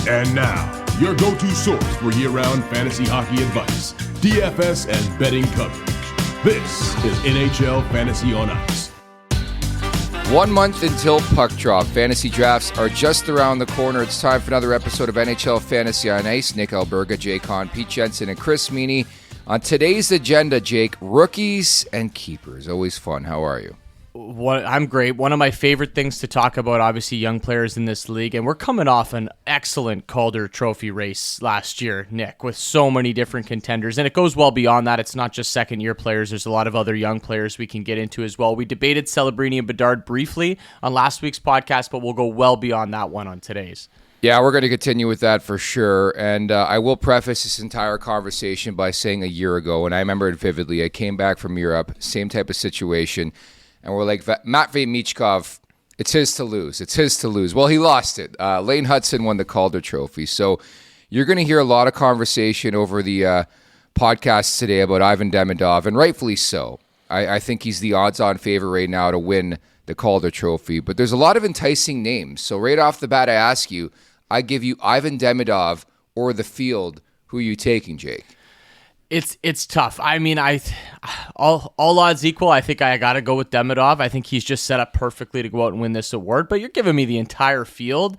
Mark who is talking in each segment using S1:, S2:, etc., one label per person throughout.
S1: And now, your go-to source for year-round fantasy hockey advice, DFS and betting coverage. This is NHL Fantasy on Ice.
S2: 1 month until puck drop. Fantasy drafts are just around the corner. It's time for another episode of NHL Fantasy on Ice. Nick Alberga, Jake Hahn, Pete Jensen, and Chris Meany. On today's agenda, Jake, rookies and keepers. Always fun. How are you?
S3: I'm great. One of my favorite things to talk about, obviously, young players in this league. And we're coming off an excellent Calder Trophy race last year, Nick, with so many different contenders. And it goes well beyond that. It's not just second-year players. There's a lot of other young players we can get into as well. We debated Celebrini and Bedard briefly on last week's podcast, but we'll go well beyond that one on today's.
S2: Yeah, we're going to continue with that for sure. And I will preface this entire conversation by saying a year ago, and I remember it vividly, I came back from Europe, same type of situation. And we're like, Matvei Michkov, it's his to lose. It's his to lose. Well, he lost it. Lane Hudson won the Calder Trophy. So you're going to hear a lot of conversation over the podcast today about Ivan Demidov, and rightfully so. I think he's the odds-on favorite right now to win the Calder Trophy. But there's a lot of enticing names. So right off the bat, I ask you, I give you Ivan Demidov or the field. Who are you taking, Jake?
S3: It's tough. I mean, all odds equal, I think I got to go with Demidov. I think he's just set up perfectly to go out and win this award, but you're giving me the entire field.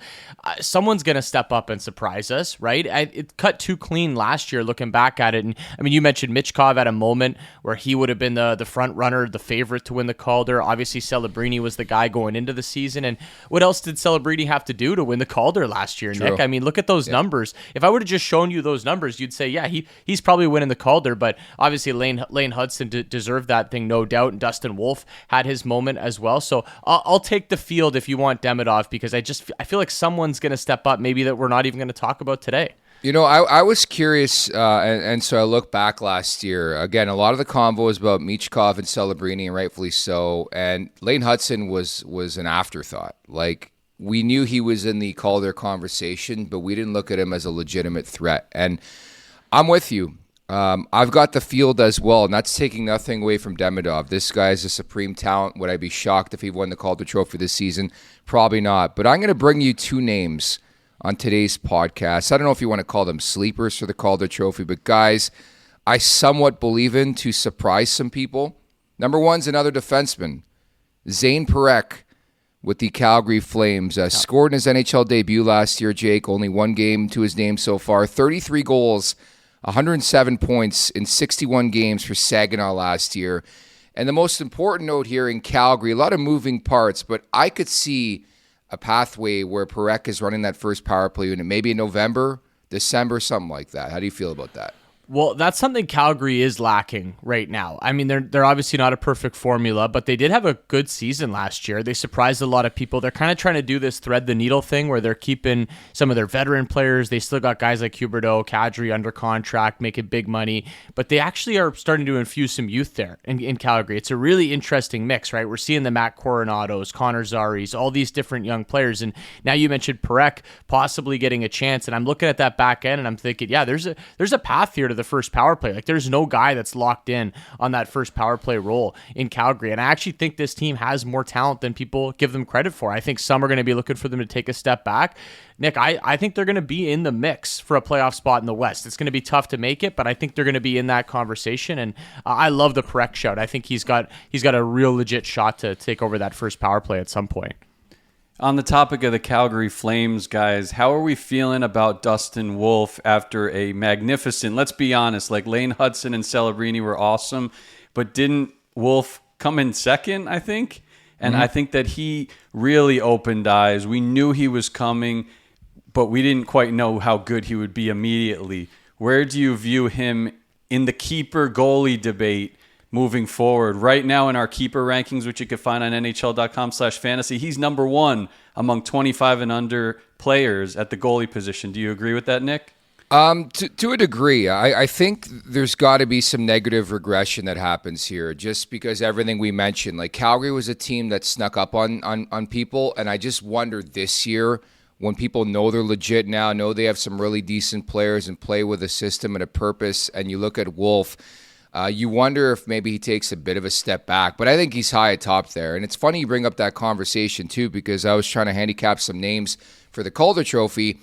S3: Someone's going to step up and surprise us, right? It cut too clean last year looking back at it. And I mean, you mentioned Michkov at a moment where he would have been the front runner, the favorite to win the Calder. Obviously, Celebrini was the guy going into the season. And what else did Celebrini have to do to win the Calder last year,
S2: True.
S3: Nick? I mean, look at those numbers. If I would have just shown you those numbers, you'd say, yeah, he's probably winning the Calder, but obviously Lane Hudson deserved that thing, no doubt, and Dustin Wolf had his moment as well. So I'll take the field if you want Demidov, because I feel like someone's going to step up, maybe that we're not even going to talk about today.
S2: You know, I was curious, and so I look back last year. Again, a lot of the convo was about Michkov and Celebrini, and rightfully so, and Lane Hudson was an afterthought. Like, we knew he was in the Calder conversation, but we didn't look at him as a legitimate threat. And I'm with you. I've got the field as well, and that's taking nothing away from Demidov. This guy is a supreme talent. Would I be shocked if he won the Calder Trophy this season? Probably not. But I'm going to bring you two names on today's podcast. I don't know if you want to call them sleepers for the Calder Trophy, but guys, I somewhat believe in to surprise some people. Number one's another defenseman, Zane Parekh with the Calgary Flames. Scored in his NHL debut last year, Jake. Only one game to his name so far. 33 goals, 107 points in 61 games for Saginaw last year. And the most important note here in Calgary, a lot of moving parts, but I could see a pathway where Parekh is running that first power play unit, maybe in November, December, something like that. How do you feel about that?
S3: Well, that's something Calgary is lacking right now. I mean, they're obviously not a perfect formula, but they did have a good season last year. They surprised a lot of people. They're kind of trying to do this thread the needle thing where they're keeping some of their veteran players. They still got guys like Huberdeau, Kadri under contract, making big money, but they actually are starting to infuse some youth there in Calgary. It's a really interesting mix, right? We're seeing the Matt Coronados, Connor Zaris, all these different young players. And now you mentioned Parekh possibly getting a chance, and I'm looking at that back end and I'm thinking, yeah, there's a path here to the first power play. Like, there's no guy that's locked in on that first power play role in Calgary. And I actually think this team has more talent than people give them credit for. I think some are going to be looking for them to take a step back. Nick, I think they're going to be in the mix for a playoff spot in the West. It's going to be tough to make it, but I think they're going to be in that conversation. And I love the Parekh shout. I think he's got a real legit shot to take over that first power play at some point.
S4: On the topic of the Calgary Flames, guys, how are we feeling about Dustin Wolf after a magnificent, let's be honest, like Lane Hudson and Celebrini were awesome, but didn't Wolf come in second, I think? And I think that he really opened eyes. We knew he was coming, but we didn't quite know how good he would be immediately. Where do you view him in the keeper goalie debate moving forward? Right now in our keeper rankings, which you can find on NHL.com/fantasy, he's number one among 25 and under players at the goalie position. Do you agree with that, Nick?
S2: To a degree. I think there's got to be some negative regression that happens here, just because everything we mentioned, like Calgary was a team that snuck up on people, and I just wonder this year, when people know they're legit now, know they have some really decent players and play with a system and a purpose, and you look at Wolf, you wonder if maybe he takes a bit of a step back. But I think he's high atop there. And it's funny you bring up that conversation, too, because I was trying to handicap some names for the Calder Trophy.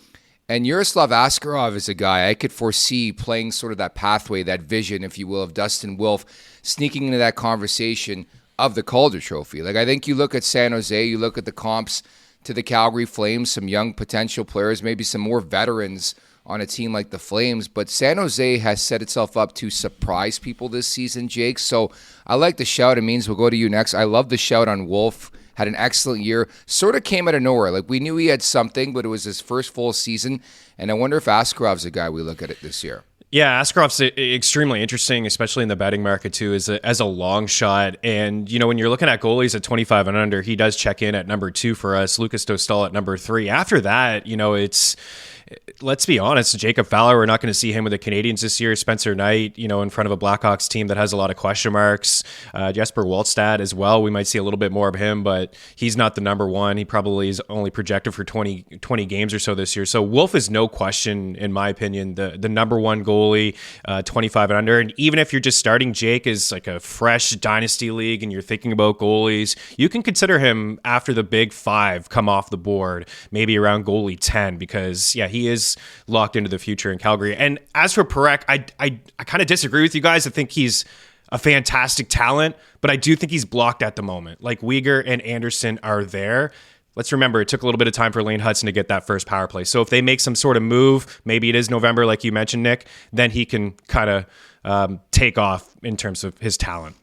S2: And Yaroslav Askarov is a guy I could foresee playing sort of that pathway, that vision, if you will, of Dustin Wolf sneaking into that conversation of the Calder Trophy. Like, I think you look at San Jose, you look at the comps to the Calgary Flames, some young potential players, maybe some more veterans on a team like the Flames. But San Jose has set itself up to surprise people this season, Jake. So I like the shout. It means we'll go to you next. I love the shout on Wolf. Had an excellent year. Sort of came out of nowhere. Like, we knew he had something, but it was his first full season. And I wonder if Askarov's a guy we look at it this year.
S5: Yeah, Askarov's extremely interesting, especially in the betting market too, as a long shot. And, you know, when you're looking at goalies at 25 and under, he does check in at number 2 for us, Lucas Dostal at number 3. After that, you know, let's be honest, Jacob Fowler, we're not going to see him with the Canadiens this year. Spencer Knight, you know, in front of a Blackhawks team that has a lot of question marks. Jesper Wallstad as well. We might see a little bit more of him, but he's not the number 1. He probably is only projected for 20 games or so this year. So Wolf is no question, in my opinion, the number 1 goalie, 25 and under. And even if you're just starting Jake as like a fresh dynasty league and you're thinking about goalies, you can consider him after the big 5 come off the board, maybe around goalie 10, because, yeah, he is locked into the future in Calgary. And as for Parekh, I kind of disagree with you guys. I think he's a fantastic talent, but I do think he's blocked at the moment. Like, Weegar and Anderson are there. Let's remember, it took a little bit of time for Lane Hudson to get that first power play. So if they make some sort of move, maybe it is November, like you mentioned, Nick, then he can kind of take off in terms of his talent.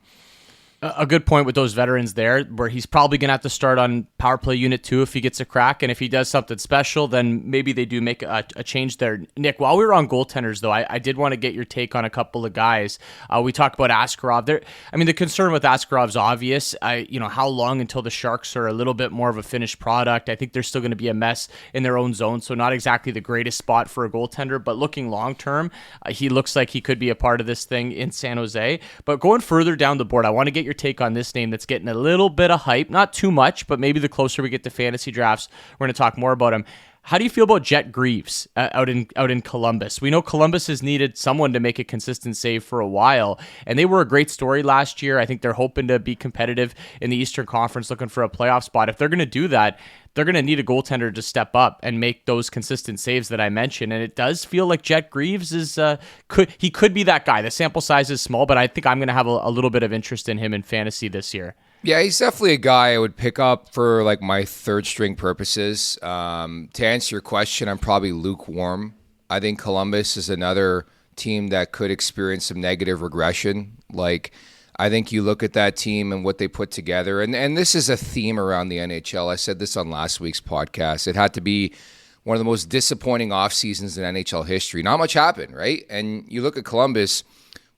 S3: A good point with those veterans there, where he's probably going to have to start on power play unit 2 if he gets a crack. And if he does something special, then maybe they do make a change there. Nick, while we were on goaltenders, though, I did want to get your take on a couple of guys. We talked about Askarov. The concern with Askarov's obvious. How long until the Sharks are a little bit more of a finished product? I think they're still going to be a mess in their own zone, so not exactly the greatest spot for a goaltender. But looking long term, he looks like he could be a part of this thing in San Jose. But going further down the board, I want to get your take on this name that's getting a little bit of hype, not too much, but maybe the closer we get to fantasy drafts, we're going to talk more about him. How do you feel about Jet Greaves out in Columbus? We know Columbus has needed someone to make a consistent save for a while, and they were a great story last year. I think they're hoping to be competitive in the Eastern Conference, looking for a playoff spot. If they're going to do that, they're going to need a goaltender to step up and make those consistent saves that I mentioned. And it does feel like Jet Greaves is could be that guy. The sample size is small, but I think I'm going to have a little bit of interest in him in fantasy this year.
S2: Yeah, he's definitely a guy I would pick up for like my third string purposes. To answer your question, I'm probably lukewarm. I think Columbus is another team that could experience some negative regression. Like, I think you look at that team and what they put together, and this is a theme around the NHL. I said this on last week's podcast. It had to be one of the most disappointing off seasons in NHL history. Not much happened, right? And you look at Columbus.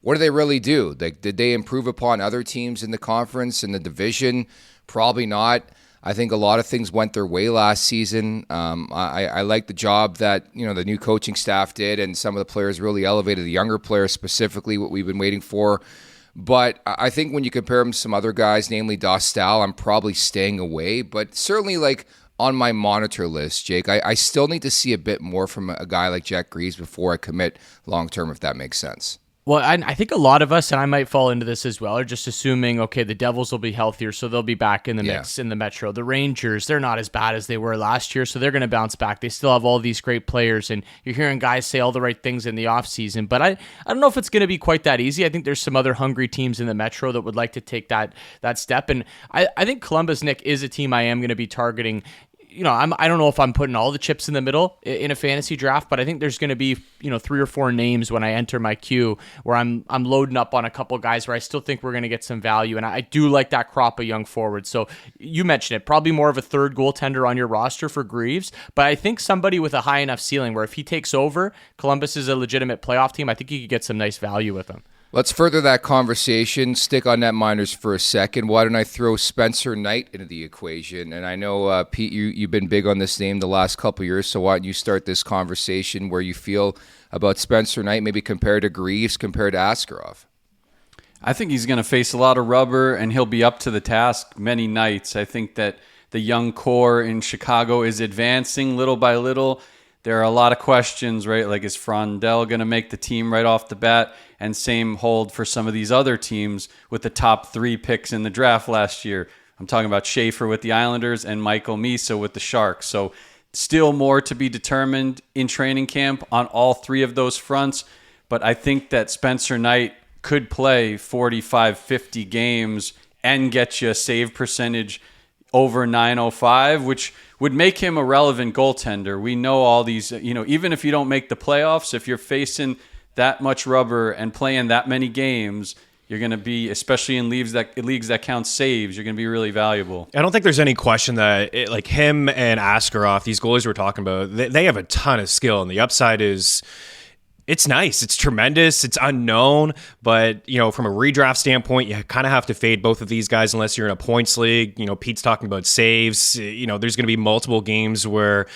S2: What do they really do? Like, did they improve upon other teams in the conference, in the division? Probably not. I think a lot of things went their way last season. I like the job that the new coaching staff did, and some of the players really elevated the younger players, specifically what we've been waiting for. But I think when you compare him to some other guys, namely Dostal, I'm probably staying away. But certainly, like, on my monitor list, Jake, I still need to see a bit more from a guy like Jet Greaves before I commit long-term, if that makes sense.
S3: Well, I think a lot of us, and I might fall into this as well, are just assuming, okay, the Devils will be healthier, so they'll be back in the mix in the Metro. The Rangers, they're not as bad as they were last year, so they're going to bounce back. They still have all these great players, and you're hearing guys say all the right things in the offseason. But I don't know if it's going to be quite that easy. I think there's some other hungry teams in the Metro that would like to take that step. And I think Columbus, Nick, is a team I am going to be targeting. I don't know if I'm putting all the chips in the middle in a fantasy draft, but I think there's going to be 3 or 4 names when I enter my queue where I'm loading up on a couple guys where I still think we're going to get some value, and I do like that crop of young forwards. So you mentioned it, probably more of a third goaltender on your roster for Greaves, but I think somebody with a high enough ceiling where if he takes over, Columbus is a legitimate playoff team. I think you could get some nice value with him.
S2: Let's further that conversation. Stick on netminders for a second. Why don't I throw Spencer Knight into the equation? And I know, Pete, you've been big on this name the last couple of years, so why don't you start this conversation where you feel about Spencer Knight, maybe compared to Greaves, compared to Askarov?
S4: I think he's going to face a lot of rubber, and he'll be up to the task many nights. I think that the young core in Chicago is advancing little by little. There are a lot of questions, right? Like, is Frondell going to make the team right off the bat? And same hold for some of these other teams with the top 3 picks in the draft last year. I'm talking about Schaefer with the Islanders and Michael Misa with the Sharks. So Still more to be determined in training camp on all three of those fronts. But I think that Spencer Knight could play 45, 50 games and get you a save percentage over 905, which would make him a relevant goaltender. We know all these, even if you don't make the playoffs, if you're facing that much rubber and playing that many games, you're going to be, especially in leagues that count saves, you're going to be really valuable.
S5: I don't think there's any question that like him and Askarov, these goalies we're talking about, they have a ton of skill, and the upside is it's nice. It's tremendous. It's unknown. But, from a redraft standpoint, you kind of have to fade both of these guys unless you're in a points league. Pete's talking about saves. There's going to be multiple games where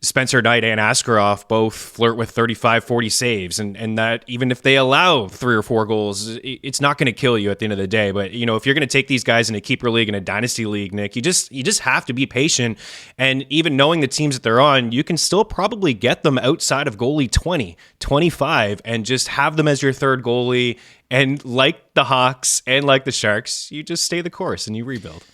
S5: Spencer Knight and Askarov both flirt with 35, 40 saves. And that even if they allow 3 or 4 goals, it's not going to kill you at the end of the day. But, if you're going to take these guys in a keeper league and a dynasty league, Nick, you just have to be patient. And even knowing the teams that they're on, you can still probably get them outside of goalie 20, 25, and just have them as your third goalie. And like the Hawks and like the Sharks, you just stay the course and you rebuild.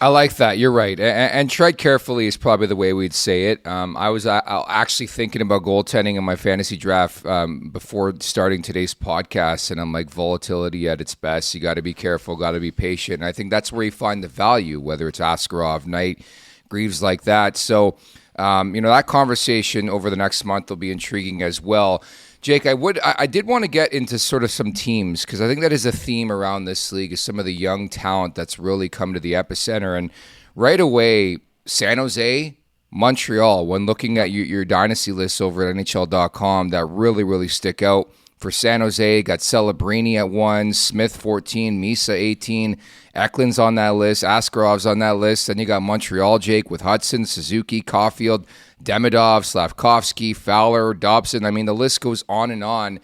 S2: I like that. You're right. And tread carefully is probably the way we'd say it. I was actually thinking about goaltending in my fantasy draft before starting today's podcast, and I'm like, volatility at its best. You got to be careful, got to be patient. And I think that's where you find the value, whether it's Askarov, Knight, Greaves, like that. So, that conversation over the next month will be intriguing as well. Jake, I did want to get into sort of some teams, because I think that is a theme around this league, is some of the young talent that's really come to the epicenter. And right away, San Jose, Montreal, when looking at your dynasty lists over at NHL.com, that really, really stick out. For San Jose, got Celebrini at 1, Smith 14, Misa 18, Eklund's on that list, Askarov's on that list. Then you got Montreal, Jake, with Hudson, Suzuki, Caulfield, Demidov, Slavkovsky, Fowler, Dobson. I mean, the list goes on and on.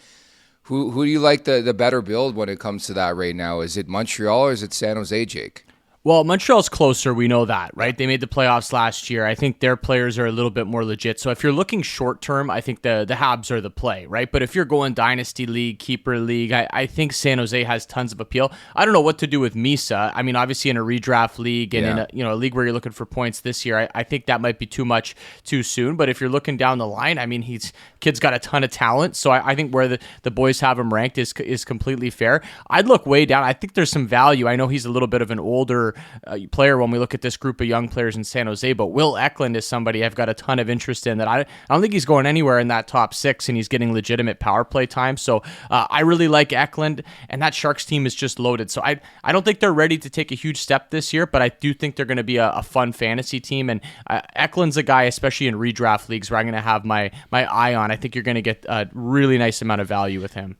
S2: Who do you like the better build when it comes to that right now? Is it Montreal or is it San Jose, Jake?
S3: Well, Montreal's closer. We know that, right? They made the playoffs last year. I think their players are a little bit more legit. So if you're looking short term, I think the Habs are the play, right? But if you're going dynasty league, keeper league, I think San Jose has tons of appeal. I don't know what to do with Misa. I mean, obviously in a redraft league and in a league where you're looking for points this year, I think that might be too much too soon. But if you're looking down the line, I mean, kid's got a ton of talent. So I think where the boys have him ranked is completely fair. I'd look way down. I think there's some value. I know he's a little bit of an older player when we look at this group of young players in San Jose, but Will Eklund is somebody I've got a ton of interest in that I don't think he's going anywhere in that top 6, and he's getting legitimate power play time. So I really like Eklund, and that Sharks team is just loaded. So I don't think they're ready to take a huge step this year, but I do think they're going to be a fun fantasy team. And Eklund's a guy, especially in redraft leagues, where I'm going to have my eye on. I think you're going to get a really nice amount of value with him.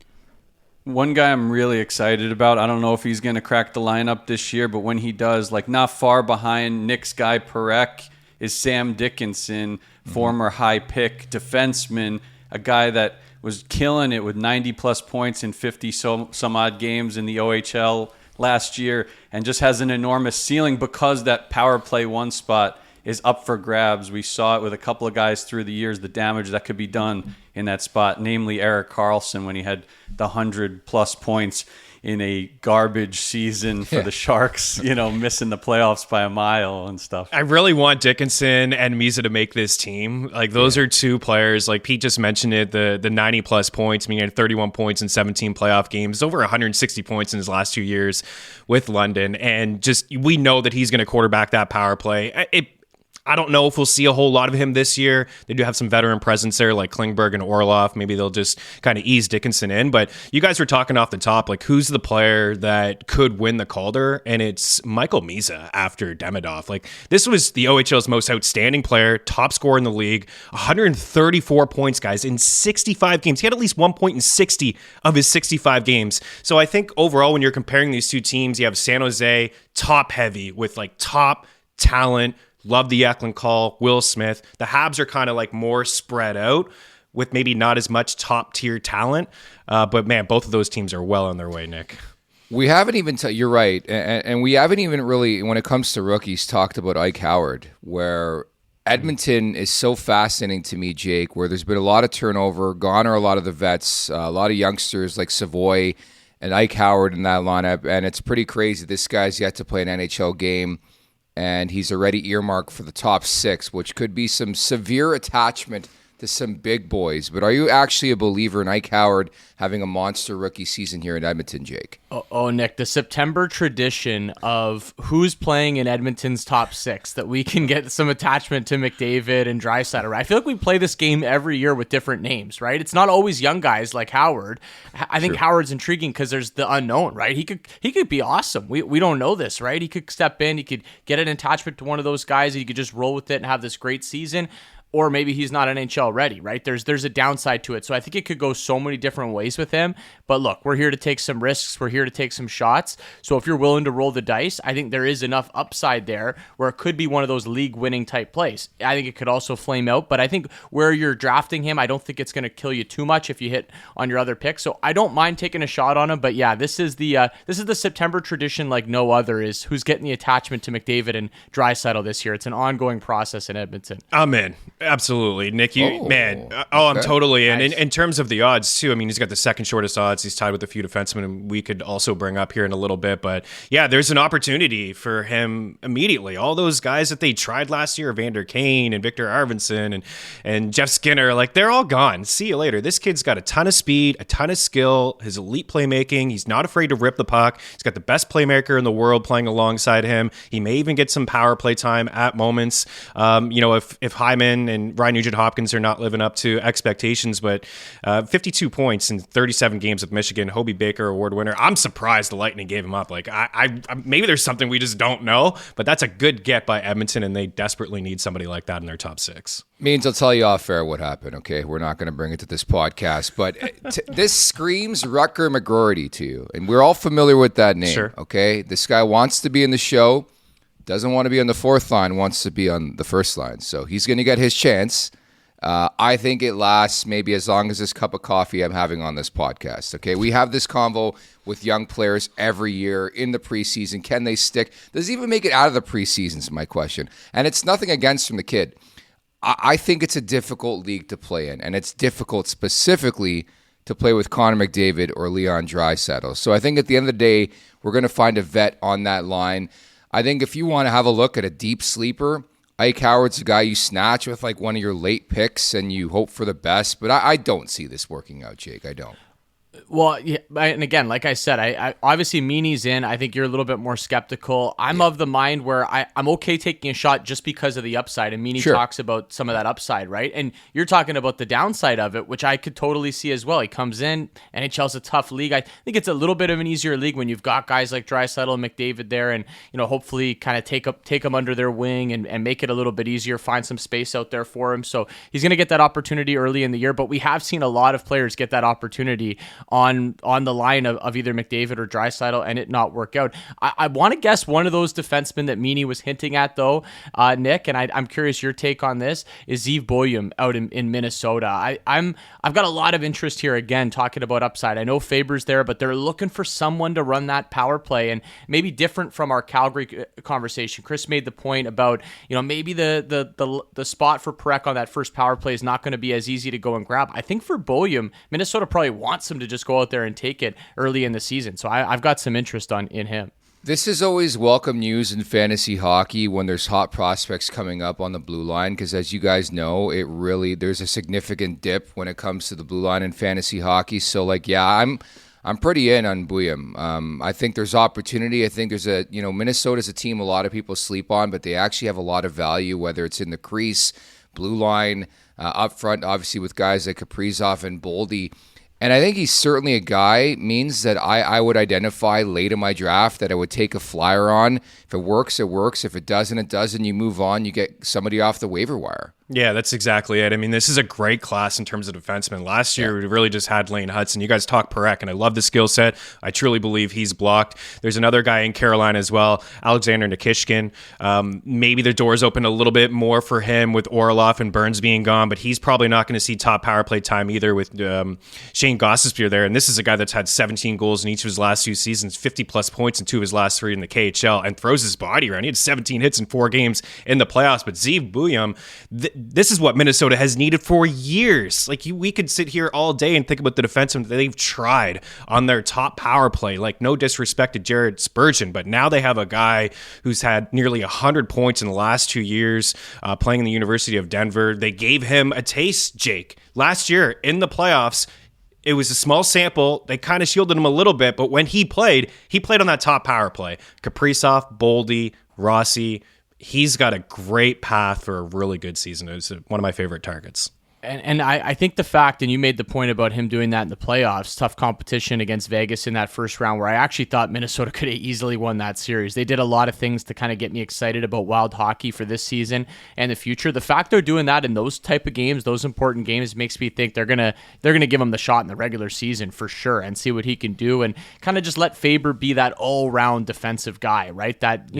S4: One guy I'm really excited about, I don't know if he's going to crack the lineup this year, but when he does, like not far behind Nick's guy Parekh, is Sam Dickinson, former high pick defenseman, a guy that was killing it with 90-plus points in 50 some odd games in the OHL last year, and just has an enormous ceiling because that power play 1 spot is up for grabs. We saw it with a couple of guys through the years, the damage that could be done in that spot, namely Erik Karlsson when he had the 100-plus points in a garbage season for the Sharks, missing the playoffs by a mile and stuff.
S5: I really want Dickinson and Misa to make this team. Like, those are two players, like Pete just mentioned it, the 90-plus points. I mean, he had 31 points in 17 playoff games, over 160 points in his last 2 years with London. And just, we know that he's going to quarterback that power play. I don't know if we'll see a whole lot of him this year. They do have some veteran presence there like Klingberg and Orlov. Maybe they'll just kind of ease Dickinson in. But you guys were talking off the top, like who's the player that could win the Calder? And it's Michael Misa after Demidov. Like, this was the OHL's most outstanding player, top scorer in the league, 134 points, guys, in 65 games. He had at least 1 point in 60 of his 65 games. So I think overall, when you're comparing these two teams, you have San Jose top heavy with like top talent. Love the Eklund call, Will Smith. The Habs are kind of like more spread out with maybe not as much top tier talent. But man, both of those teams are well on their way, Nick.
S2: We haven't even, you're right. And we haven't even really, when it comes to rookies, talked about Ike Howard, where Edmonton is so fascinating to me, Jake, where there's been a lot of turnover, gone are a lot of the vets, a lot of youngsters like Savoy and Ike Howard in that lineup. And it's pretty crazy. This guy's yet to play an NHL game. and he's already earmarked for the top 6, which could be some severe attachment to some big boys. But are you actually a believer in Ike Howard having a monster rookie season here in Edmonton, Jake?
S3: Oh, Nick, the September tradition of who's playing in Edmonton's top 6, that we can get some attachment to McDavid and Draisaitl. I feel like we play this game every year with different names, right? It's not always young guys like Howard. I think Howard's intriguing because there's the unknown, right? He could be awesome. We don't know this, right? He could step in, he could get an attachment to one of those guys, he could just roll with it and have this great season. Or maybe he's not NHL ready, right? There's a downside to it. So I think it could go so many different ways with him. But look, we're here to take some risks. We're here to take some shots. So if you're willing to roll the dice, I think there is enough upside there where it could be one of those league-winning type plays. I think it could also flame out. But I think where you're drafting him, I don't think it's going to kill you too much if you hit on your other picks. So I don't mind taking a shot on him. But yeah, this is the September tradition like no other, is who's getting the attachment to McDavid and Draisaitl this year. It's an ongoing process in Edmonton.
S5: I'm in. Absolutely. Nick, I'm totally in. In terms of the odds, too, I mean, he's got the second shortest odds. He's tied with a few defensemen we could also bring up here in a little bit. But yeah, there's an opportunity for him immediately. All those guys that they tried last year, Evander Kane and Victor Arvidsson and Jeff Skinner, like, they're all gone. See you later. This kid's got a ton of speed, a ton of skill, his elite playmaking. He's not afraid to rip the puck. He's got the best playmaker in the world playing alongside him. He may even get some power play time at moments. If Hyman and Ryan Nugent-Hopkins are not living up to expectations, but 52 points in 37 games with Michigan, Hobey Baker Award winner. I'm surprised the Lightning gave him up. Like, I maybe there's something we just don't know, but that's a good get by Edmonton, and they desperately need somebody like that in their top 6.
S2: Means I'll tell you off air what happened, okay? We're not going to bring it to this podcast, but this screams Rutger McGroarty to you, and we're all familiar with that name,
S5: Sure.
S2: Okay? This guy wants to be in the show, doesn't want to be on the 4th line, wants to be on the 1st line. So he's going to get his chance. I think it lasts maybe as long as this cup of coffee I'm having on this podcast. Okay, we have this convo with young players every year in the preseason. Can they stick? Does he even make it out of the preseason is my question. And it's nothing against from the kid. I think it's a difficult league to play in, and it's difficult specifically to play with Connor McDavid or Leon Draisaitl. So I think at the end of the day, we're going to find a vet on that line. I think if you want to have a look at a deep sleeper, Ike Howard's a guy you snatch with like one of your late picks and you hope for the best. But I don't see this working out, Jake. I don't.
S3: Well, yeah, and again, like I said, I obviously Meany's in. I think you're a little bit more skeptical. I'm of the mind where I'm okay taking a shot just because of the upside. And Meany talks about some of that upside, right? And you're talking about the downside of it, which I could totally see as well. He comes in, NHL's a tough league. I think it's a little bit of an easier league when you've got guys like Draisaitl and McDavid there, and hopefully kind of take them under their wing and make it a little bit easier, find some space out there for him. So he's going to get that opportunity early in the year. But we have seen a lot of players get that opportunity on the line of either McDavid or Draisaitl and it not work out. I want to guess one of those defensemen that Meany was hinting at, though, Nick, and I'm curious your take on this, is Zeev Boyum out in Minnesota. I've got a lot of interest here, again, talking about upside. I know Faber's there, but they're looking for someone to run that power play, and maybe different from our Calgary conversation. Chris made the point about, maybe the spot for Parekh on that first power play is not going to be as easy to go and grab. I think for Boyum, Minnesota probably wants him to just go out there and take it early in the season. So I've got some interest in him.
S2: This is always welcome news in fantasy hockey when there's hot prospects coming up on the blue line, because as you guys know, there's a significant dip when it comes to the blue line in fantasy hockey. So I'm pretty in on Boyum. I think there's opportunity. I think there's Minnesota's a team a lot of people sleep on, but they actually have a lot of value, whether it's in the crease, blue line, up front, obviously with guys like Kaprizov and Boldy. And I think he's certainly a guy, means that I would identify late in my draft that I would take a flyer on. If it works, it works. If it doesn't, it doesn't. You move on. You get somebody off the waiver wire.
S5: Yeah, that's exactly it. I mean, this is a great class in terms of defensemen. Last year, we really just had Lane Hudson. You guys talk Parekh, and I love the skill set. I truly believe he's blocked. There's another guy in Carolina as well, Alexander Nikishkin. Maybe the doors open a little bit more for him with Orlov and Burns being gone, but he's probably not going to see top power play time either with Shane Gostisbehere there. And this is a guy that's had 17 goals in each of his last 2 seasons, 50-plus points in 2 of his last 3 in the KHL, and throws his body around. He had 17 hits in 4 games in the playoffs. But Zeev Boyum, this is what Minnesota has needed for years. Like we could sit here all day and think about the defensemen that they've tried on their top power play. Like no disrespect to Jared Spurgeon, but now they have a guy who's had nearly 100 points in the last 2 years playing in the University of Denver. They gave him a taste, Jake, last year in the playoffs. It was a small sample. They kind of shielded him a little bit, but when he played on that top power play. Kaprizov, Boldy, Rossi. He's got a great path for a really good season. It was one of my favorite targets.
S3: And I think the fact, and you made the point about him doing that in the playoffs, tough competition against Vegas in that first round, where I actually thought Minnesota could have easily won that series. They did a lot of things to kind of get me excited about Wild hockey for this season and the future. The fact they're doing that in those type of games, those important games, makes me think they're gonna give him the shot in the regular season for sure and see what he can do, and kind of just let Faber be that all-round defensive guy, right? That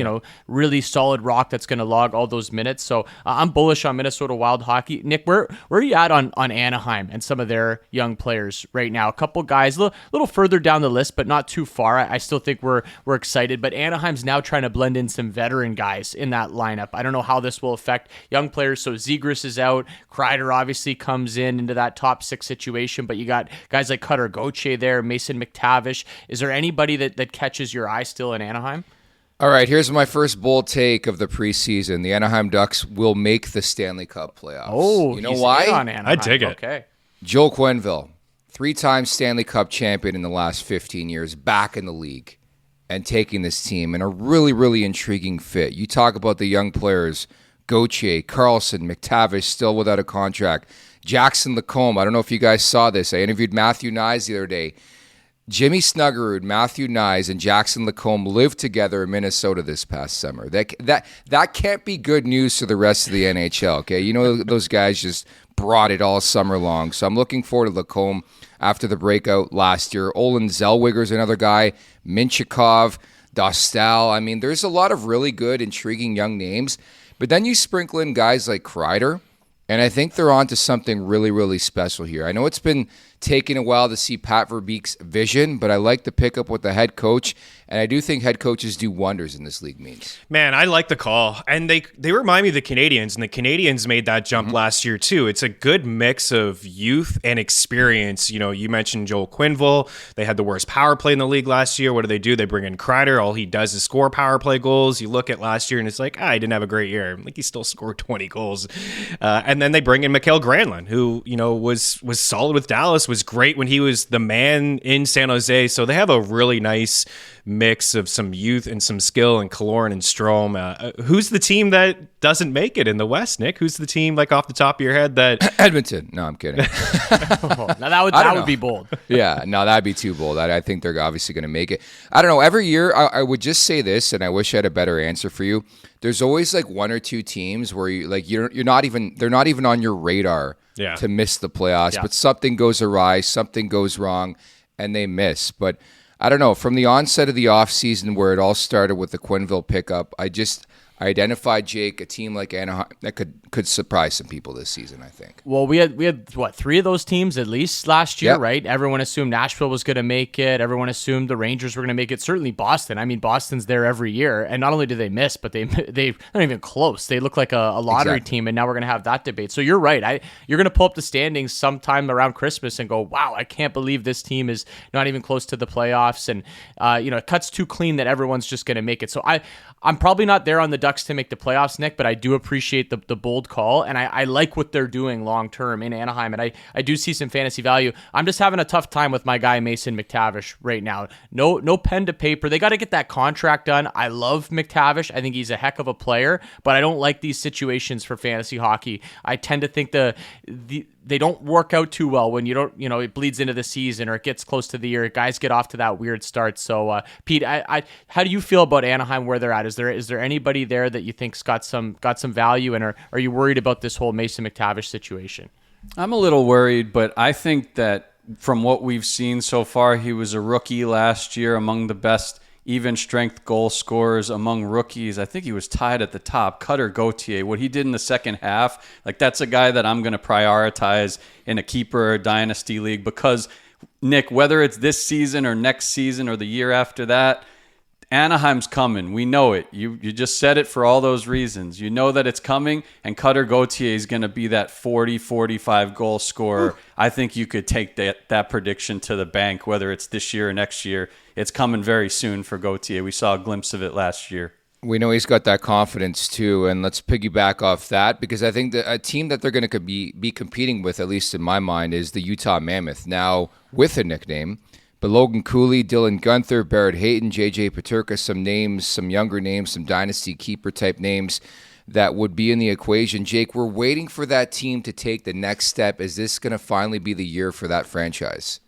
S3: really solid rock that's going to log all those minutes. So I'm bullish on Minnesota Wild hockey. Nick, where are you at on Anaheim and some of their young players right now? A couple guys a little further down the list, but not too far. I still think we're excited, but Anaheim's now trying to blend in some veteran guys in that lineup. I don't know how this will affect young players. So Zegras is out. Kreider obviously comes into that top 6 situation, but you got guys like Cutter Gauthier there, Mason McTavish. Is there anybody that catches your eye still in Anaheim?
S2: All right, here's my first bold take of the preseason. The Anaheim Ducks will make the Stanley Cup playoffs.
S3: Oh,
S2: you know why?
S5: I dig it.
S3: Okay.
S2: Joel Quenneville, 3-time Stanley Cup champion in the last 15 years, back in the league and taking this team in a really, really intriguing fit. You talk about the young players, Gauthier, Carlson, McTavish still without a contract, Jackson Lacombe. I don't know if you guys saw this. I interviewed Matthew Nyes the other day. Jimmy Snuggerud, Matthew Nyes, and Jackson Lacombe lived together in Minnesota this past summer. That can't be good news to the rest of the NHL, okay? You know, those guys just brought it all summer long. So I'm looking forward to Lacombe after the breakout last year. Olin Zellweger's another guy. Minchikov, Dostal. I mean, there's a lot of really good, intriguing young names. But then you sprinkle in guys like Kreider, and I think they're on to something really, really special here. I know it's been taking a while to see Pat Verbeek's vision, but I like the pickup with the head coach, and I do think head coaches do wonders in this league.
S5: Man, I like the call, and they remind me of the Canadians, and the Canadians made that jump last year too. It's a good mix of youth and experience. You know, you mentioned Joel Quenneville. They had the worst power play in the league last year. What do? They bring in Kreider. All he does is score power play goals. You look at last year, and it's like, he didn't have a great year. Like, he still scored 20 goals. And then they bring in Mikael Granlund, who, you know, was solid with Dallas, was great when he was the man in San Jose. So they have a really nice mix of some youth and some skill, and Killorn and Strome. Who's the team that doesn't make it in the West, Nick? Who's the team, like off the top of your head, that
S2: Edmonton? No, I'm kidding.
S3: Now that would be bold.
S2: Yeah, no, that'd be too bold. I think they're obviously going to make it. I don't know. Every year, I would just say this, and I wish I had a better answer for you. There's always like one or two teams where they're not even on your radar to miss the playoffs, but something goes awry, something goes wrong, and they miss. But I don't know. From the onset of the offseason where it all started with the Quenneville pickup, I identified, Jake, a team like Anaheim that could surprise some people this season, I think.
S3: Well, we had what, 3 of those teams at least last year, right? Everyone assumed Nashville was going to make it. Everyone assumed the Rangers were going to make it. Certainly Boston. I mean, Boston's there every year, and not only do they miss, but they're not even close. They look like a lottery team, and now we're going to have that debate. So you're right. You're going to pull up the standings sometime around Christmas and go, wow, I can't believe this team is not even close to the playoffs, and it cuts too clean that everyone's just going to make it. So I'm probably not there on the Ducks to make the playoffs, Nick, but I do appreciate the bold call, and I like what they're doing long-term in Anaheim, and I do see some fantasy value. I'm just having a tough time with my guy Mason McTavish right now. No pen to paper. They got to get that contract done. I love McTavish. I think he's a heck of a player, but I don't like these situations for fantasy hockey. I tend to think they don't work out too well when it bleeds into the season or it gets close to the year. Guys get off to that weird start. So, Pete, how do you feel about Anaheim, where they're at? Is there anybody there that you think's got some value, and are you worried about this whole Mason McTavish situation?
S4: I'm a little worried, but I think that from what we've seen so far, he was a rookie last year, among the best even strength goal scorers among rookies. I think he was tied at the top. Cutter Gauthier, what he did in the second half, like, that's a guy that I'm going to prioritize in a keeper or dynasty league, because, Nick, whether it's this season or next season or the year after that, Anaheim's coming. We know it. You just said it for all those reasons. You know that it's coming, and Cutter Gauthier is going to be that 40, 45 goal scorer. I think you could take that prediction to the bank, whether it's this year or next year. It's coming very soon for Gauthier. We saw a glimpse of it last year.
S2: We know he's got that confidence too, and let's piggyback off that because I think that a team that they're going to be competing with, at least in my mind, is the Utah Mammoth. Now, with a nickname, but Logan Cooley, Dylan Guenther, Barrett Hayton, JJ Peterka, some names, some younger names, some dynasty keeper type names that would be in the equation. Jake, we're waiting for that team to take the next step. Is this going to finally be the year for that franchise?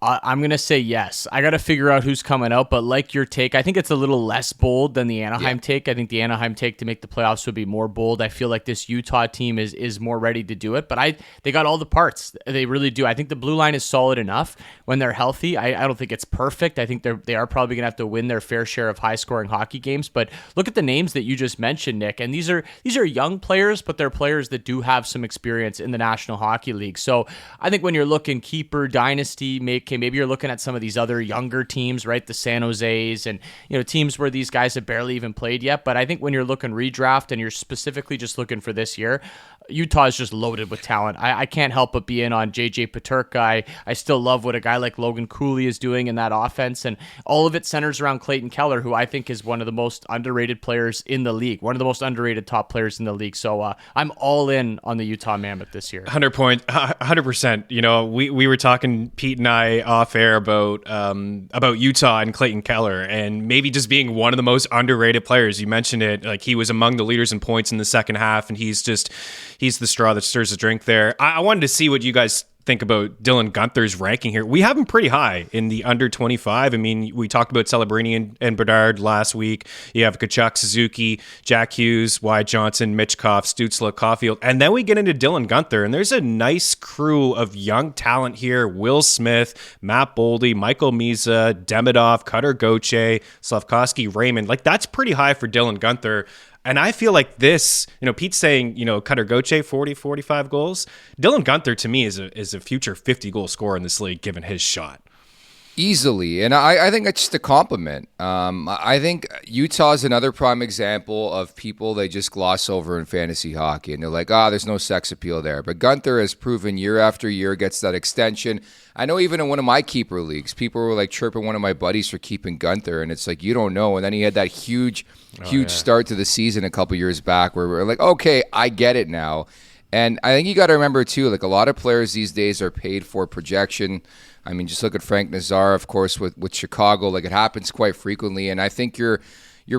S3: I'm going to say yes. I got to figure out who's coming out, but like your take, I think it's a little less bold than the Anaheim take. I think the Anaheim take to make the playoffs would be more bold. I feel like this Utah team is more ready to do it, but they got all the parts. They really do. I think the blue line is solid enough when they're healthy. I don't think it's perfect. I think they are probably going to have to win their fair share of high-scoring hockey games, but look at the names that you just mentioned, Nick, and these are young players, but they're players that do have some experience in the National Hockey League. So I think when you're looking keeper, dynasty, maybe you're looking at some of these other younger teams, right? The San Jose's and, teams where these guys have barely even played yet. But I think when you're looking redraft and you're specifically just looking for this year, Utah is just loaded with talent. I can't help but be in on JJ Peterka. I still love what a guy like Logan Cooley is doing in that offense. And all of it centers around Clayton Keller, who I think is one of the most underrated players in the league, one of the most underrated top players in the league. So I'm all in on the Utah Mammoth this year.
S5: 100%. We were talking, Pete and I, off air about Utah and Clayton Keller and maybe just being one of the most underrated players. You mentioned it, like he was among the leaders in points in the second half, and he's the straw that stirs the drink there. I wanted to see what you guys think about Dylan Guenther's ranking here. We have him pretty high in the under 25. I mean, we talked about Celebrini and Bedard last week. You have Kachuk, Suzuki, Jack Hughes, Wyatt Johnson, Mitch Koff, Stützle, Caulfield. And then we get into Dylan Guenther, and there's a nice crew of young talent here. Will Smith, Matt Boldy, Michael Miza, Demidov, Cutter Gauthier, Slavkovsky, Raymond. Like, that's pretty high for Dylan Guenther. And I feel like this, Pete's saying, Cutter Gauthier, 40, 45 goals. Dylan Guenther, to me, is a future 50-goal scorer in this league, given his shot.
S2: Easily. And I think that's just a compliment. I think Utah is another prime example of people they just gloss over in fantasy hockey. And they're like, there's no sex appeal there. But Guenther has proven year after year, gets that extension. I know even in one of my keeper leagues, people were like chirping one of my buddies for keeping Guenther. And it's like, you don't know. And then he had that huge start to the season a couple years back where we're like, okay, I get it now. And I think you got to remember, too, like a lot of players these days are paid for projection. I mean, just look at Frank Nazar, of course, with Chicago. Like, it happens quite frequently. And I think you're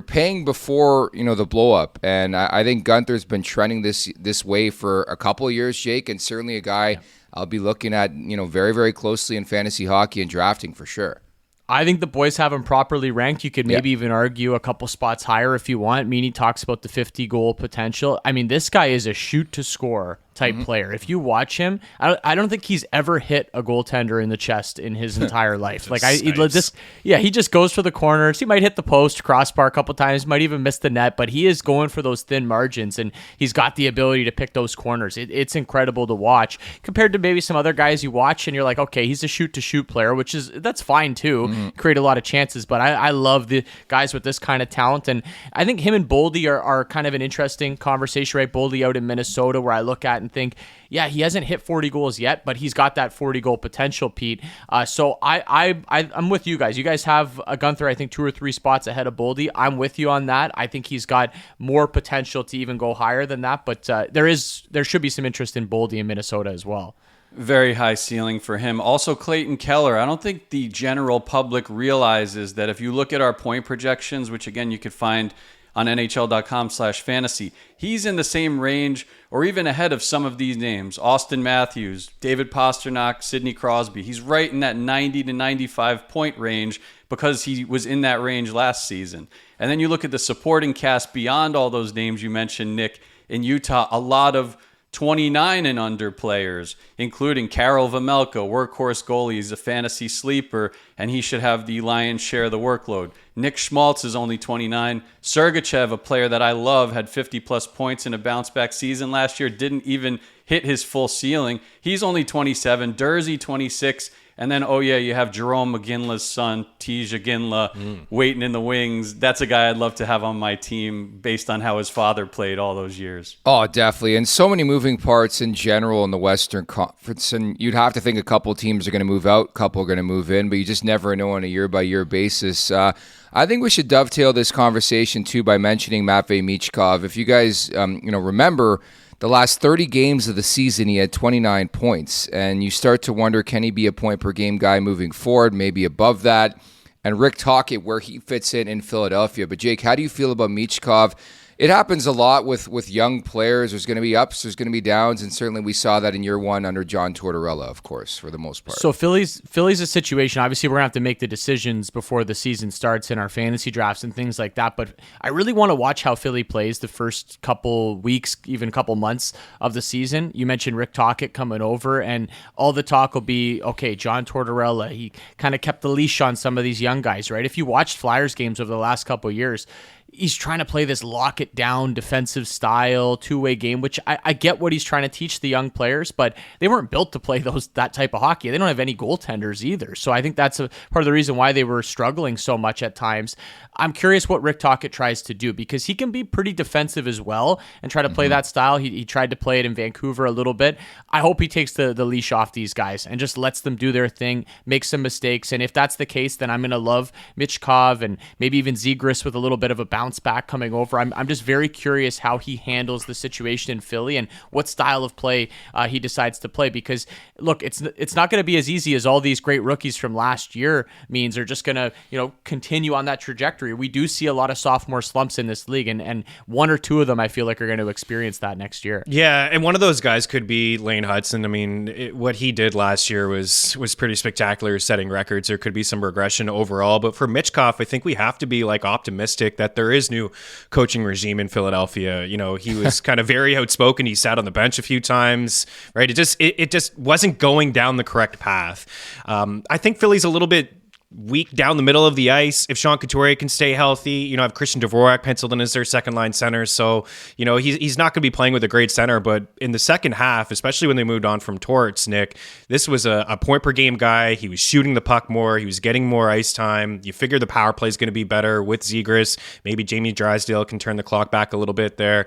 S2: paying before, the blow-up. And I think Guenther's been trending this way for a couple of years, Jake, and certainly a guy I'll be looking at, very, very closely in fantasy hockey and drafting for sure.
S3: I think the boys have him properly ranked. You could maybe even argue a couple spots higher if you want. Meany talks about the 50-goal potential. I mean, this guy is a shoot-to-score type player. If you watch him, I don't think he's ever hit a goaltender in the chest in his entire life. He just goes for the corners. He might hit the post, crossbar a couple times, might even miss the net, but he is going for those thin margins, and he's got the ability to pick those corners. It's incredible to watch compared to maybe some other guys you watch, and you're like, okay, he's a shoot-to-shoot player, that's fine too. Create a lot of chances, but I love the guys with this kind of talent, and I think him and Boldy are kind of an interesting conversation, right? Boldy out in Minnesota, where I look at and think, yeah, he hasn't hit 40 goals yet, but he's got that 40-goal potential, Pete. So I'm with you guys. You guys have a Guenther, I think, 2 or 3 spots ahead of Boldy. I'm with you on that. I think he's got more potential to even go higher than that, but there should be some interest in Boldy in Minnesota as well.
S4: Very high ceiling for him. Also, Clayton Keller. I don't think the general public realizes that if you look at our point projections, which again you could find on NHL.com/fantasy, he's in the same range or even ahead of some of these names. Austin Matthews, David Pastrnak, Sidney Crosby. He's right in that 90 to 95 point range because he was in that range last season. And then you look at the supporting cast beyond all those names you mentioned, Nick, in Utah, a lot of 29 and under players, including Karel Vejmelka, workhorse goalie. He's a fantasy sleeper, and he should have the lion's share of the workload. Nick Schmaltz is only 29. Sergachev, a player that I love, had 50-plus points in a bounce-back season last year, didn't even hit his full ceiling. He's only 27, Dursey 26, and then, you have Jerome McGinley's son, Tej Aginla, waiting in the wings. That's a guy I'd love to have on my team based on how his father played all those years.
S2: Oh, definitely. And so many moving parts in general in the Western Conference. And you'd have to think a couple teams are going to move out, a couple are going to move in, but you just never know on a year-by-year basis. I think we should dovetail this conversation, too, by mentioning Matvei Michkov. If you guys remember, the last 30 games of the season, he had 29 points. And you start to wonder, can he be a point-per-game guy moving forward, maybe above that? And Rick Tocchet, where he fits in Philadelphia. But, Jake, how do you feel about Michkov? It happens a lot with young players. There's going to be ups, there's going to be downs, and certainly we saw that in year one under John Tortorella, of course, for the most part.
S3: So Philly's a situation. Obviously, we're going to have to make the decisions before the season starts in our fantasy drafts and things like that. But I really want to watch how Philly plays the first couple weeks, even couple months of the season. You mentioned Rick Tocchet coming over, and all the talk will be, okay, John Tortorella, he kind of kept the leash on some of these young guys, right? If you watched Flyers games over the last couple of years, he's trying to play this lock it down defensive style two-way game, which I get what he's trying to teach the young players, but they weren't built to play that type of hockey. They don't have any goaltenders either. So I think that's a part of the reason why they were struggling so much at times. I'm curious what Rick Tocchet tries to do, because he can be pretty defensive as well and try to play that style. He tried to play it in Vancouver a little bit. I hope he takes the leash off these guys and just lets them do their thing, make some mistakes. And if that's the case, then I'm going to love Michkov and maybe even Zegras with a little bit of a bounce back coming over. I'm just very curious how he handles the situation in Philly and what style of play he decides to play, because look, it's not going to be as easy as all these great rookies from last year means. They're just going to continue on that trajectory. We do see a lot of sophomore slumps in this league, and one or two of them I feel like are going to experience that next year.
S5: Yeah, and one of those guys could be Lane Hudson. I mean, what he did last year was pretty spectacular, setting records. There could be some regression overall, but for Michkov, I think we have to be optimistic that there is new coaching regime in Philadelphia. He was kind of very outspoken. He sat on the bench a few times, right? It just wasn't going down the correct path. I think Philly's a little bit weak down the middle of the ice. If Sean Couturier can stay healthy, I have Christian Dvorak penciled in as their second line center. So, he's not going to be playing with a great center, but in the second half, especially when they moved on from Torts, Nick, this was a point per game guy. He was shooting the puck more. He was getting more ice time. You figure the power play is going to be better with Zegras. Maybe Jamie Drysdale can turn the clock back a little bit there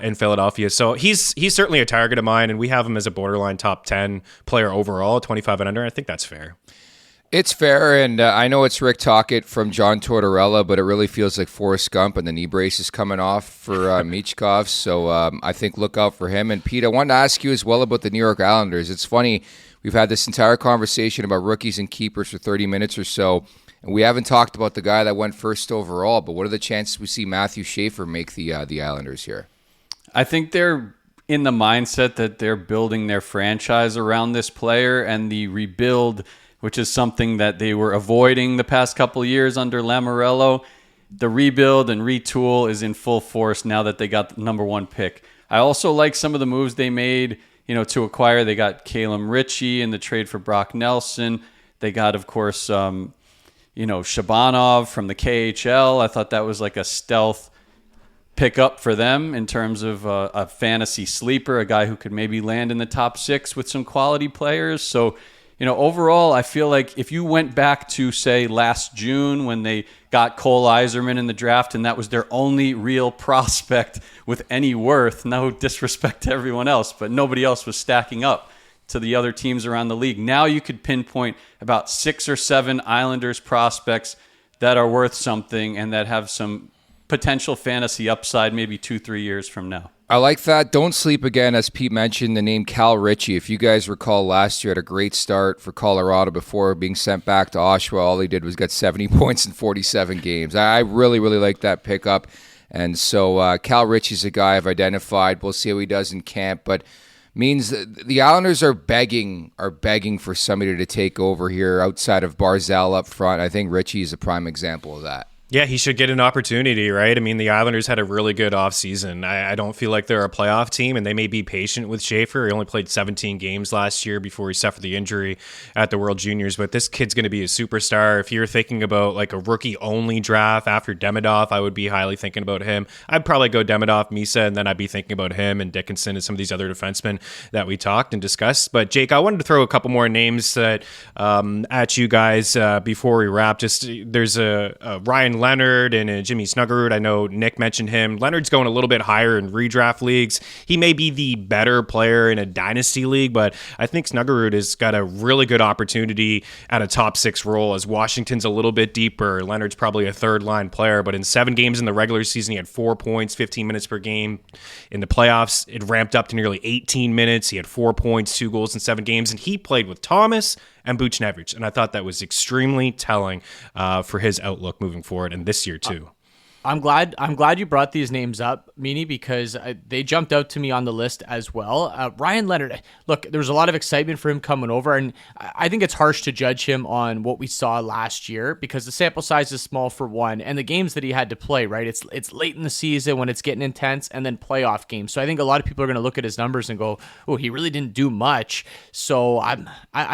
S5: in Philadelphia. So he's certainly a target of mine, and we have him as a borderline top 10 player overall, 25 and under. I think that's fair.
S2: It's fair, and I know it's Rick Tocchet from John Tortorella, but it really feels like Forrest Gump, and the knee brace is coming off for Michkov, so I think look out for him. And Pete, I wanted to ask you as well about the New York Islanders. It's funny, we've had this entire conversation about rookies and keepers for 30 minutes or so, and we haven't talked about the guy that went first overall, but what are the chances we see Matthew Schaefer make the Islanders here?
S4: I think they're in the mindset that they're building their franchise around this player, and the rebuild, which is something that they were avoiding the past couple of years under Lamoriello. The rebuild and retool is in full force now that they got the number one pick. I also like some of the moves they made, to acquire. They got Calum Ritchie in the trade for Brock Nelson. They got, of course, Shabanov from the KHL. I thought that was like a stealth pick up for them in terms of a fantasy sleeper, a guy who could maybe land in the top 6 with some quality players. So, overall, I feel like if you went back to, say, last June when they got Cole Yzerman in the draft and that was their only real prospect with any worth, no disrespect to everyone else, but nobody else was stacking up to the other teams around the league. Now you could pinpoint about 6 or 7 Islanders prospects that are worth something and that have some potential fantasy upside maybe 2-3 years from now.
S2: I like that. Don't sleep again, as Pete mentioned, the name Cal Ritchie. If you guys recall, last year had a great start for Colorado before being sent back to Oshawa. All he did was get 70 points in 47 games. I really, really like that pickup. And so Cal Ritchie's a guy I've identified. We'll see how he does in camp, but means that the Islanders are begging for somebody to take over here outside of Barzal up front. I think Ritchie is a prime example of that.
S5: Yeah, he should get an opportunity, right? I mean, the Islanders had a really good offseason. I don't feel like they're a playoff team, and they may be patient with Schaefer. He only played 17 games last year before he suffered the injury at the World Juniors, but this kid's going to be a superstar. If you're thinking about like a rookie-only draft after Demidov, I would be highly thinking about him. I'd probably go Demidov, Misa, and then I'd be thinking about him and Dickinson and some of these other defensemen that we talked and discussed. But, Jake, I wanted to throw a couple more names that, at you guys before we wrap. Just there's a Ryan Leonard and Jimmy Snuggerud. I know Nick mentioned him. Leonard's going a little bit higher in redraft leagues. He may be the better player in a dynasty league, but I think Snuggerud has got a really good opportunity at a top 6 role as Washington's a little bit deeper. Leonard's probably a third line player, but in 7 games in the regular season, he had 4 points, 15 minutes per game. In the playoffs, it ramped up to nearly 18 minutes. He had 4 points, 2 goals in 7 games, and he played with Thomas and Buchnevich, and I thought that was extremely telling for his outlook moving forward, and this year too.
S3: I'm glad you brought these names up, Meanie, because they jumped out to me on the list as well. Ryan Leonard, look, there was a lot of excitement for him coming over, and I think it's harsh to judge him on what we saw last year because the sample size is small for one, and the games that he had to play, right? It's late in the season when it's getting intense, and then playoff games. So I think a lot of people are going to look at his numbers and go, "Oh, he really didn't do much." So I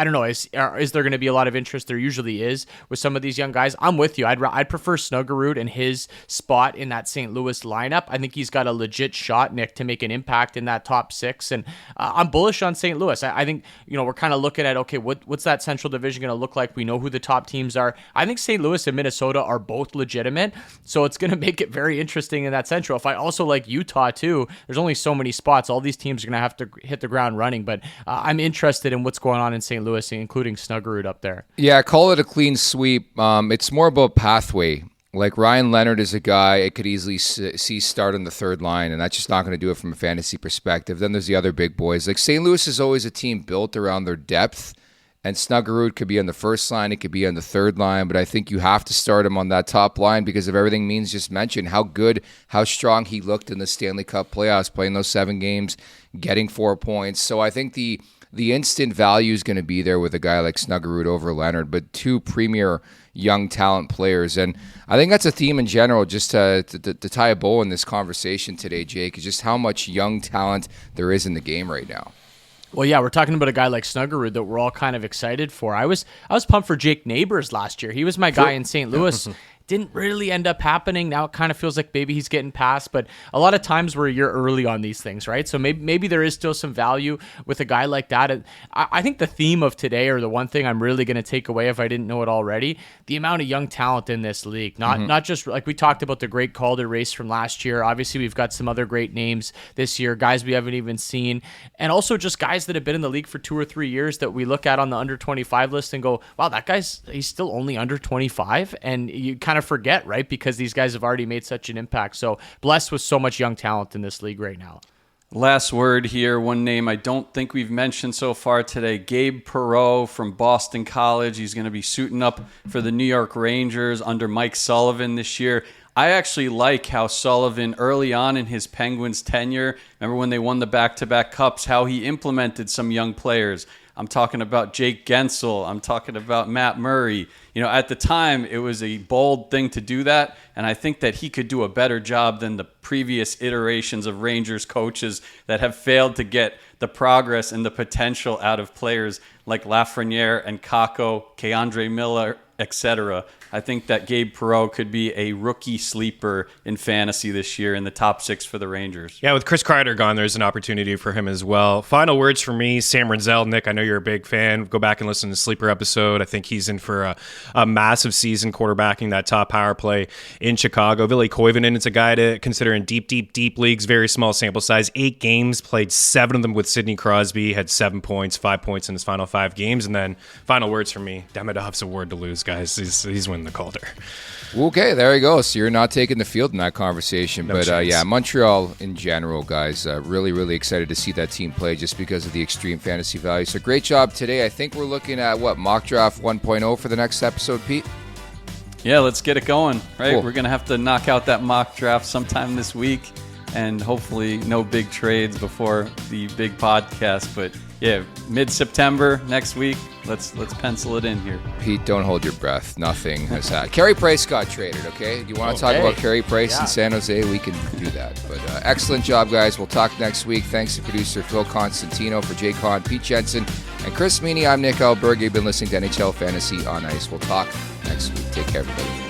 S3: don't know. Is there going to be a lot of interest? There usually is with some of these young guys. I'm with you. I'd prefer Snuggerud and his spot in that St. Louis lineup. I think he's got a legit shot, Nick, to make an impact in that top 6. And I'm bullish on St. Louis. I think, we're kind of looking at, okay, what's that Central Division going to look like? We know who the top teams are. I think St. Louis and Minnesota are both legitimate. So it's going to make it very interesting in that Central. If I also like Utah too, there's only so many spots. All these teams are going to have to hit the ground running. But I'm interested in what's going on in St. Louis, including Snuggerud up there.
S2: Yeah, call it a clean sweep. It's more about pathway. Like Ryan Leonard is a guy I could easily see start on the third line, and that's just not going to do it from a fantasy perspective. Then there's the other big boys. Like St. Louis is always a team built around their depth, and Snuggerud could be on the first line, it could be on the third line, but I think you have to start him on that top line because of everything Means just mentioned, how good, how strong he looked in the Stanley Cup playoffs, playing those 7 games, getting 4 points. So I think the instant value is going to be there with a guy like Snuggerud over Leonard, but 2 premier young talent players. And I think that's a theme in general, just to tie a bow in this conversation today, Jake, is just how much young talent there is in the game right now.
S3: Well, yeah, we're talking about a guy like Snuggerud that we're all kind of excited for. I was pumped for Jake Neighbors last year. He was my guy in St. Louis. Didn't really end up happening. Now it kind of feels like maybe he's getting past, but a lot of times we're a year early on these things, right? So maybe there is still some value with a guy like that. I think the theme of today, or the one thing I'm really going to take away if I didn't know it already, the amount of young talent in this league. Not just like we talked about the great Calder race from last year. Obviously, we've got some other great names this year, guys we haven't even seen, and also just guys that have been in the league for 2 or 3 years that we look at on the under 25 list and go, wow, he's still only under 25, and you kind of forget, right? Because these guys have already made such an impact. So blessed with so much young talent in this league right now.
S4: Last word here, one name I don't think we've mentioned so far today, Gabe Perreault from Boston College. He's going to be suiting up for the New York Rangers under Mike Sullivan this year. I actually like how Sullivan, early on in his Penguins tenure, remember when they won the back-to-back cups, how he implemented some young players. I'm talking about Jake Gensel. I'm talking about Matt Murray. At the time, it was a bold thing to do that, and I think that he could do a better job than the previous iterations of Rangers coaches that have failed to get the progress and the potential out of players like Lafreniere and Kakko, Keandre Miller, etc. I think that Gabe Perreault could be a rookie sleeper in fantasy this year in the top 6 for the Rangers.
S5: Yeah, with Chris Kreider gone, there's an opportunity for him as well. Final words for me, Sam Renzel. Nick, I know you're a big fan. Go back and listen to the Sleeper episode. I think he's in for a massive season quarterbacking that top power play in Chicago. Ville Koivunen is a guy to consider in deep leagues, very small sample size. 8 games, played 7 of them with Sidney Crosby, had 7 points, 5 points in his final 5 games. And then final words for me, Demidov's a word to lose, guys. He's winning the Calder.
S2: Okay, there you go. So you're not taking the field in that conversation.
S5: No
S2: but
S5: chance.
S2: yeah, Montreal in general, guys, really, really excited to see that team play just because of the extreme fantasy value. So great job today. I think we're looking at, Mock Draft 1.0 for the next episode, Pete?
S4: Yeah, let's get it going, right?
S2: Cool.
S4: We're going to have to knock out that mock draft sometime this week, and hopefully no big trades before the big podcast. But Yeah, mid-September next week. Let's pencil it in here.
S2: Pete, don't hold your breath. Nothing has happened. Carey Price got traded, okay? Do you want to talk about Carey Price in San Jose? We can do that. But excellent job, guys. We'll talk next week. Thanks to producer Phil Constantino, for Jay Kahn, Pete Jensen, and Chris Meany. I'm Nick Alberg. You've been listening to NHL Fantasy on Ice. We'll talk next week. Take care, everybody.